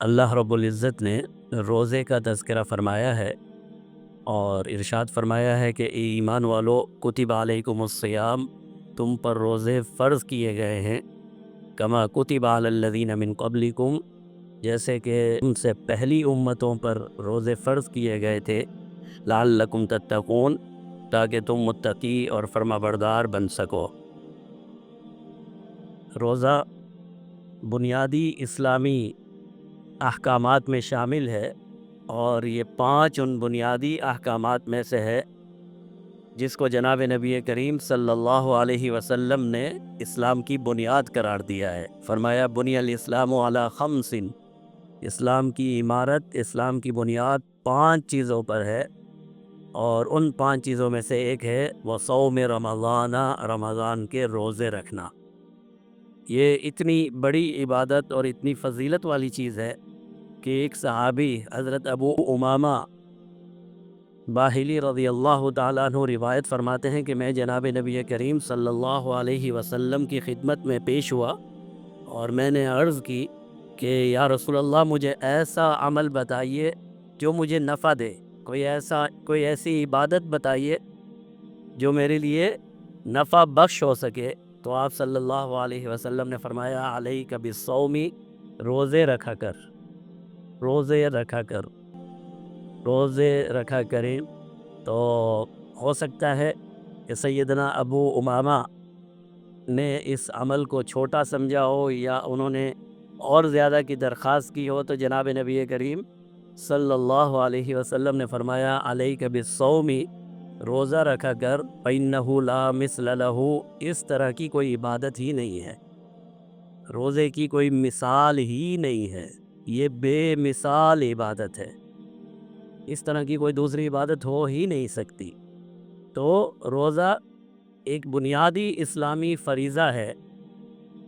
اللہ رب العزت نے روزے کا تذکرہ فرمایا ہے اور ارشاد فرمایا ہے کہ اے ایمان والو کتب علیکم الصیام، تم پر روزے فرض کیے گئے ہیں، کما کتب علی الذین من قبلکم، جیسے کہ تم سے پہلی امتوں پر روزے فرض کیے گئے تھے، لعلکم تتقون، تاکہ تم متقی اور فرما بردار بن سکو۔ روزہ بنیادی اسلامی احکامات میں شامل ہے اور یہ 5 ان بنیادی احکامات میں سے ہے جس کو جناب نبی کریم صلی اللہ علیہ وسلم نے اسلام کی بنیاد قرار دیا ہے۔ فرمایا بنی الاسلام علی خمس، اسلام کی عمارت، اسلام کی بنیاد 5 چیزوں پر ہے، اور ان 5 چیزوں میں سے ایک ہے وصوم رمضان، رمضان کے روزے رکھنا۔ یہ اتنی بڑی عبادت اور اتنی فضیلت والی چیز ہے کہ ایک صحابی حضرت ابو امامہ باہلی رضی اللہ تعالیٰ عنہ روایت فرماتے ہیں کہ میں جناب نبی کریم صلی اللہ علیہ وسلم کی خدمت میں پیش ہوا اور میں نے عرض کی کہ یا رسول اللہ، مجھے ایسا عمل بتائیے جو مجھے نفع دے، کوئی ایسی عبادت بتائیے جو میرے لیے نفع بخش ہو سکے۔ تو آپ صلی اللہ علیہ وسلم نے فرمایا علیک بالصوم، روزے رکھا کر، روزے رکھا کر، روزے رکھا کریں۔ تو ہو سکتا ہے کہ سیدنا ابو امامہ نے اس عمل کو چھوٹا سمجھا ہو یا انہوں نے اور زیادہ کی درخواست کی ہو، تو جناب نبی کریم صلی اللہ علیہ وسلم نے فرمایا علیک بالصوم، روزہ رکھا کر، فإنہ لا مثل لہ، اس طرح کی کوئی عبادت ہی نہیں ہے، روزے کی کوئی مثال ہی نہیں ہے، یہ بے مثال عبادت ہے، اس طرح کی کوئی دوسری عبادت ہو ہی نہیں سکتی۔ تو روزہ ایک بنیادی اسلامی فریضہ ہے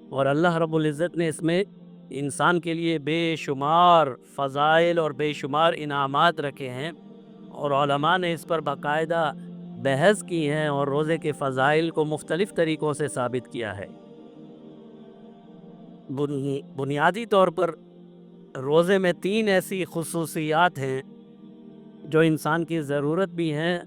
اور اللہ رب العزت نے اس میں انسان کے لیے بے شمار فضائل اور بے شمار انعامات رکھے ہیں، اور علماء نے اس پر باقاعدہ بحث کی ہیں اور روزے کے فضائل کو مختلف طریقوں سے ثابت کیا ہے۔ بنیادی طور پر روزے میں 3 ایسی خصوصیات ہیں جو انسان کی ضرورت بھی ہیں،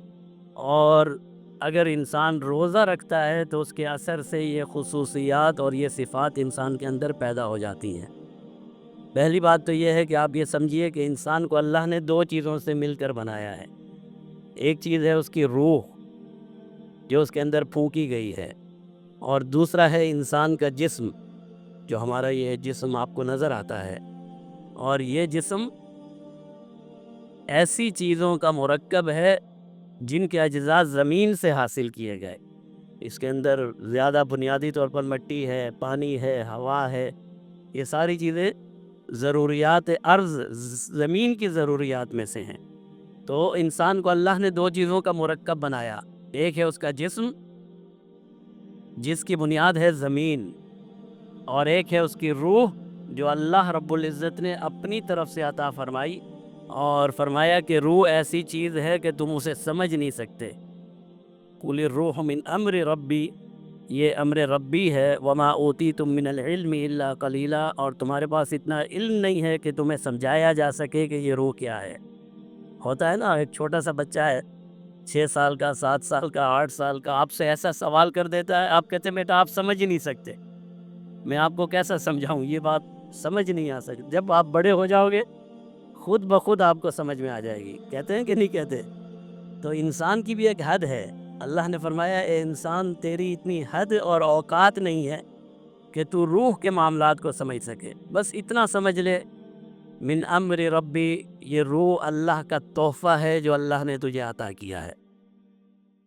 اور اگر انسان روزہ رکھتا ہے تو اس کے اثر سے یہ خصوصیات اور یہ صفات انسان کے اندر پیدا ہو جاتی ہیں۔ پہلی بات تو یہ ہے کہ آپ یہ سمجھیے کہ انسان کو اللہ نے 2 چیزوں سے مل کر بنایا ہے۔ ایک چیز ہے اس کی روح جو اس کے اندر پھونکی گئی ہے، اور دوسرا ہے انسان کا جسم، جو ہمارا یہ جسم آپ کو نظر آتا ہے، اور یہ جسم ایسی چیزوں کا مرکب ہے جن کے اجزاء زمین سے حاصل کیے گئے۔ اس کے اندر زیادہ بنیادی طور پر مٹی ہے، پانی ہے، ہوا ہے، یہ ساری چیزیں ضروریات ارض، زمین کی ضروریات میں سے ہیں۔ تو انسان کو اللہ نے 2 چیزوں کا مرکب بنایا، ایک ہے اس کا جسم جس کی بنیاد ہے زمین، اور ایک ہے اس کی روح جو اللہ رب العزت نے اپنی طرف سے عطا فرمائی، اور فرمایا کہ روح ایسی چیز ہے کہ تم اسے سمجھ نہیں سکتے۔ قل الروح من امر ربی، یہ امر ربی ہے، وما اوتیتم من العلم الا قلیلا، اور تمہارے پاس اتنا علم نہیں ہے کہ تمہیں سمجھایا جا سکے کہ یہ روح کیا ہے۔ ہوتا ہے نا، ایک چھوٹا سا بچہ ہے، 6 سال کا، 7 سال کا، 8 سال کا، آپ سے ایسا سوال کر دیتا ہے، آپ کہتے ہیں بیٹا آپ سمجھ ہی نہیں سکتے، میں آپ کو کیسا سمجھاؤں، یہ بات سمجھ نہیں آ سکتی۔ جب آپ بڑے ہو جاؤ گے خود بخود آپ کو سمجھ میں آ جائے گی، کہتے ہیں کہ نہیں کہتے؟ تو انسان کی بھی ایک حد ہے۔ اللہ نے فرمایا اے انسان، تیری اتنی حد اور اوقات نہیں ہے کہ تو روح کے معاملات کو سمجھ سکے، بس اتنا سمجھ لے من امر ربی، یہ روح اللہ کا تحفہ ہے جو اللہ نے تجھے عطا کیا ہے۔